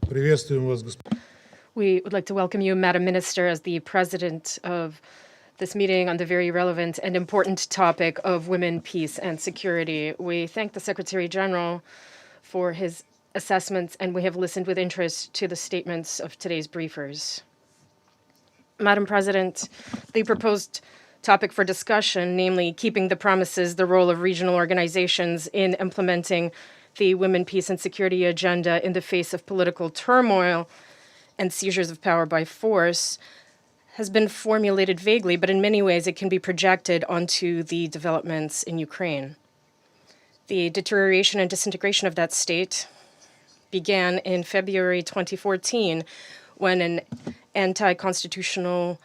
Приветствуем вас, We would like to welcome you, Madam Minister, as the president of this meeting on the very relevant and important topic of women, peace, and security. We thank the Secretary General for his assessments, and we have listened with interest to the statements of today's briefers. Madam President, the proposed topic for discussion, namely keeping the promises, the role of regional organizations in implementing the women, peace, and security agenda in the face of political turmoil and seizures of power by force, has been formulated vaguely, but in many ways it can be projected onto the developments in Ukraine. The deterioration and disintegration of that state began in February 2014 when an anti-constitutional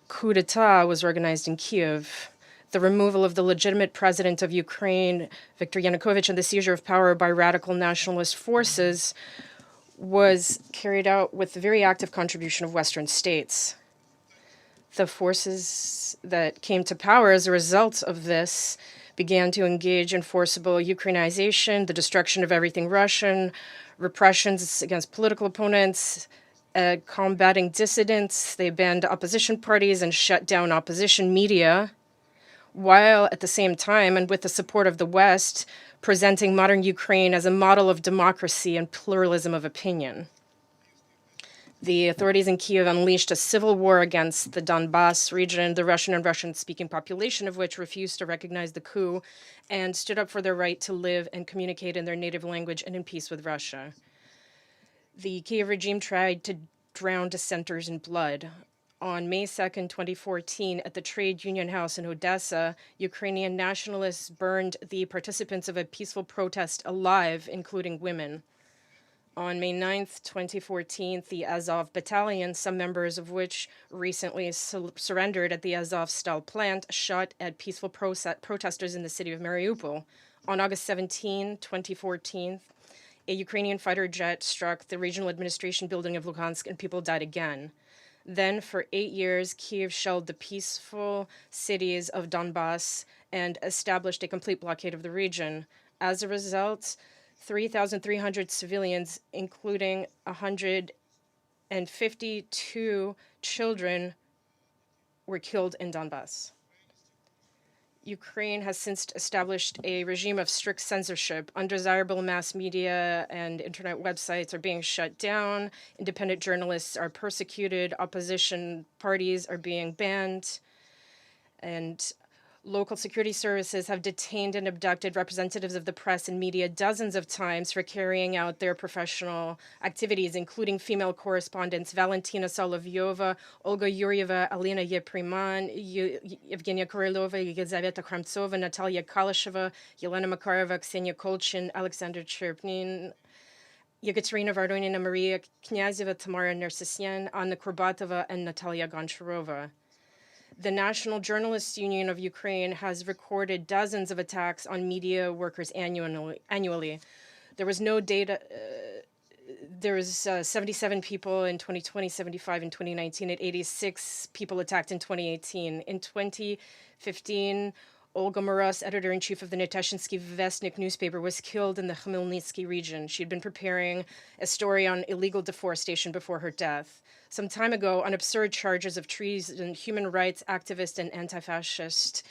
coup d'etat was organized in Kiev. The removal of the legitimate president of Ukraine, Viktor Yanukovych, and the seizure of power by radical nationalist forces was carried out with the very active contribution of Western states. The forces that came to power as a result of this began to engage in forcible Ukrainization, the destruction of everything Russian, repressions against political opponents, combating dissidents. They banned opposition parties and shut down opposition media, while at the same time, and with the support of the West, presenting modern Ukraine as a model of democracy and pluralism of opinion. The authorities in Kiev unleashed a civil war against the Donbass region, the Russian and Russian-speaking population of which refused to recognize the coup and stood up for their right to live and communicate in their native language and in peace with Russia. The Kiev regime tried to drown dissenters in blood. On May 2nd, 2014, at the Trade Union House in Odessa, Ukrainian nationalists burned the participants of a peaceful protest alive, including women. On May 9th, 2014, the Azov Battalion, some members of which recently surrendered at the Azovstal plant, shot at peaceful protesters in the city of Mariupol. On August 17, 2014, a Ukrainian fighter jet struck the regional administration building of Luhansk and people died again. Then, for 8 years, Kiev shelled the peaceful cities of Donbass and established a complete blockade of the region. As a result, 3,300 civilians, including 152 children, were killed in Donbass. Ukraine has since established a regime of strict censorship. Undesirable mass media and internet websites are being shut down. Independent journalists are persecuted. Opposition parties are being banned. And local security services have detained and abducted representatives of the press and media dozens of times for carrying out their professional activities, including female correspondents Valentina Solovyova, Olga Yuryeva, Alina Yepriman, Evgenia Korylova, Yelizaveta Kramtsova, Natalia Kalasheva, Yelena Makarova, Ksenia Kolchin, Alexander Cherpnin, Yekaterina Vardonina, Maria Knyazeva, Tamara Nersesyan, Anna Kurbatova, and Natalia Goncharova. The National Journalists Union of Ukraine has recorded dozens of attacks on media workers annually. There was no data. There was 77 people in 2020, 75 in 2019, and 86 people attacked in 2018. In 2015, Olga Moros, editor-in-chief of the Neteshinsky Vestnik newspaper, was killed in the Khmelnytsky region. She had been preparing a story on illegal deforestation before her death. Some time ago, on absurd charges of treason, human rights activist and anti-fascist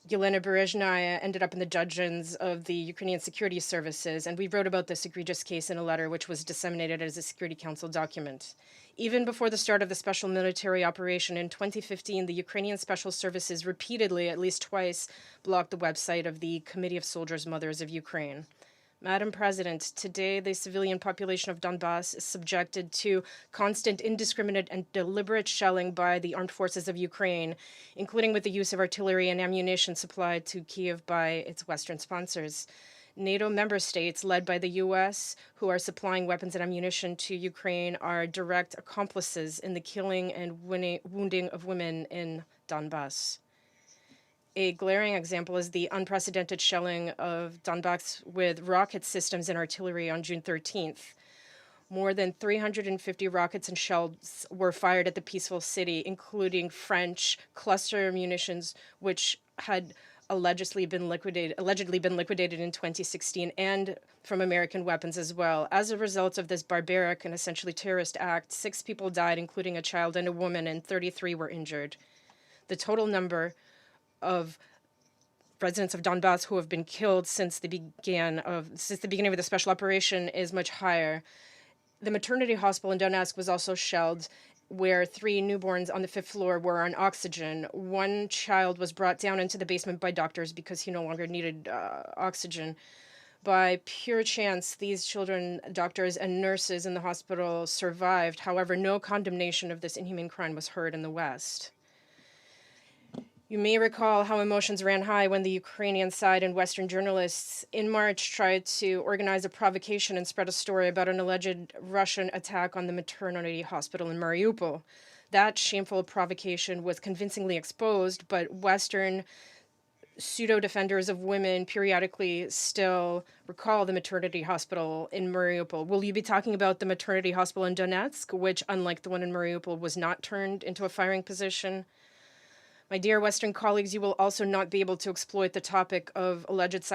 Yelena Berezhnaya ended up in the dungeons of the Ukrainian security services, and we wrote about this egregious case in a letter which was disseminated as a Security Council document. Even before the start of the special military operation in 2015, the Ukrainian special services repeatedly, at least twice, blocked the website of the Committee of Soldiers' Mothers of Ukraine. Madam President, today the civilian population of Donbass is subjected to constant, indiscriminate, and deliberate shelling by the armed forces of Ukraine, including with the use of artillery and ammunition supplied to Kiev by its Western sponsors. NATO member states, led by the U.S., who are supplying weapons and ammunition to Ukraine, are direct accomplices in the killing and wounding of women in Donbass. A glaring example is the unprecedented shelling of Donbass with rocket systems and artillery on June 13th. More than 350 rockets and shells were fired at the peaceful city, including French cluster munitions, which had allegedly been liquidated in 2016, and from American weapons as well. As a result of this barbaric and essentially terrorist act, 6 people died, including a child and a woman, and 33 were injured. The total number of residents of Donbass who have been killed since the beginning of the special operation is much higher. The maternity hospital in Donetsk was also shelled, where 3 newborns on the 5th floor were on oxygen. One child was brought down into the basement by doctors because he no longer needed oxygen. By pure chance, these children, doctors, and nurses in the hospital survived. However, no condemnation of this inhumane crime was heard in the West. You may recall how emotions ran high when the Ukrainian side and Western journalists in March tried to organize a provocation and spread a story about an alleged Russian attack on the maternity hospital in Mariupol. That shameful provocation was convincingly exposed, but Western pseudo-defenders of women periodically still recall the maternity hospital in Mariupol. Will you be talking about the maternity hospital in Donetsk, which, unlike the one in Mariupol, was not turned into a firing position? My dear Western colleagues, you will also not be able to exploit the topic of alleged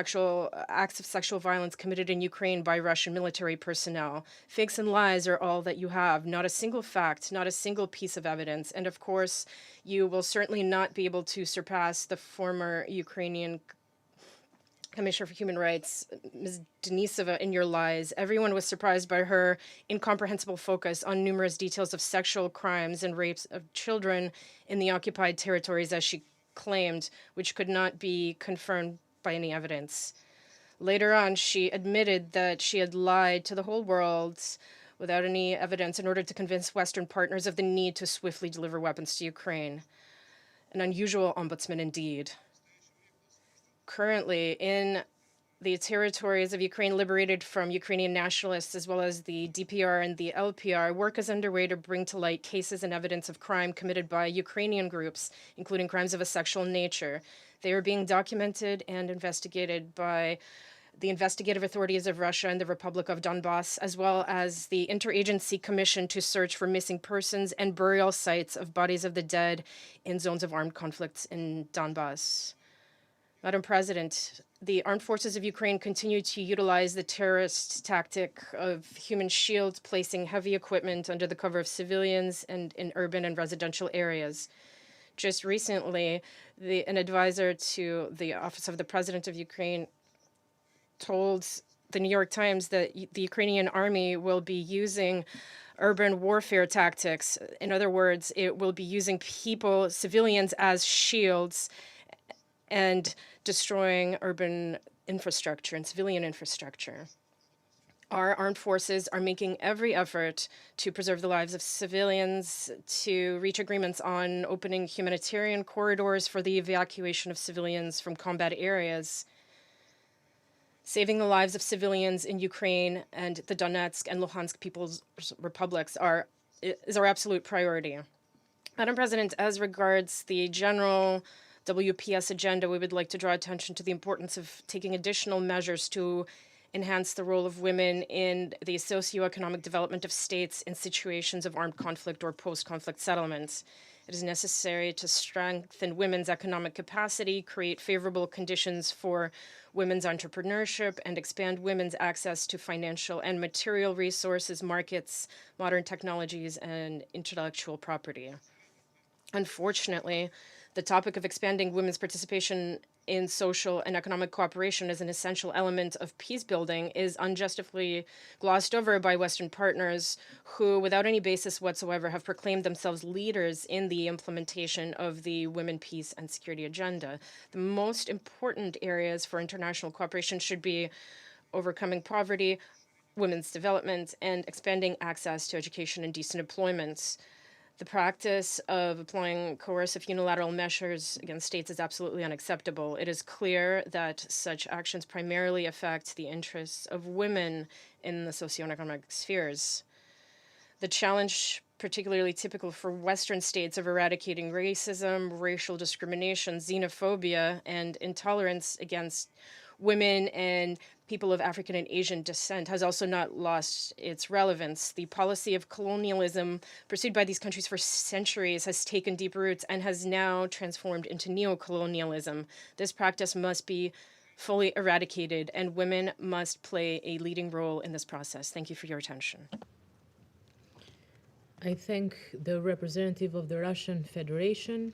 acts of sexual violence committed in Ukraine by Russian military personnel. Fakes and lies are all that you have, not a single fact, not a single piece of evidence. And of course, you will certainly not be able to surpass the former Ukrainian Commissioner for Human Rights, Ms. Denisova, in your lies. Everyone was surprised by her incomprehensible focus on numerous details of sexual crimes and rapes of children in the occupied territories, as she claimed, which could not be confirmed by any evidence. Later on, she admitted that she had lied to the whole world without any evidence in order to convince Western partners of the need to swiftly deliver weapons to Ukraine. An unusual ombudsman indeed. Currently, in the territories of Ukraine liberated from Ukrainian nationalists, as well as the DPR and the LPR, work is underway to bring to light cases and evidence of crime committed by Ukrainian groups, including crimes of a sexual nature. They are being documented and investigated by the investigative authorities of Russia and the Republic of Donbass, as well as the Interagency Commission to search for missing persons and burial sites of bodies of the dead in zones of armed conflicts in Donbass. Madam President, the armed forces of Ukraine continue to utilize the terrorist tactic of human shields, placing heavy equipment under the cover of civilians and in urban and residential areas. Just recently, an advisor to the Office of the President of Ukraine told the New York Times that the Ukrainian army will be using urban warfare tactics. In other words, it will be using people, civilians, as shields and destroying urban infrastructure and civilian infrastructure. Our armed forces are making every effort to preserve the lives of civilians, to reach agreements on opening humanitarian corridors for the evacuation of civilians from combat areas. Saving the lives of civilians in Ukraine and the Donetsk and Luhansk People's Republics is our absolute priority. Madam President, as regards the general WPS agenda, we would like to draw attention to the importance of taking additional measures to enhance the role of women in the socioeconomic development of states in situations of armed conflict or post-conflict settlements. It is necessary to strengthen women's economic capacity, create favorable conditions for women's entrepreneurship, and expand women's access to financial and material resources, markets, modern technologies, and intellectual property. Unfortunately, the topic of expanding women's participation in social and economic cooperation as an essential element of peace building is unjustifiably glossed over by Western partners who, without any basis whatsoever, have proclaimed themselves leaders in the implementation of the women, peace, and security agenda. The most important areas for international cooperation should be overcoming poverty, women's development, and expanding access to education and decent employment. The practice of applying coercive unilateral measures against states is absolutely unacceptable. It is clear that such actions primarily affect the interests of women in the socioeconomic spheres. The challenge, particularly typical for Western states, of eradicating racism, racial discrimination, xenophobia, and intolerance against women and people of African and Asian descent has also not lost its relevance. The policy of colonialism pursued by these countries for centuries has taken deep roots and has now transformed into neocolonialism. This practice must be fully eradicated, and women must play a leading role in this process. Thank you for your attention. I thank the representative of the Russian Federation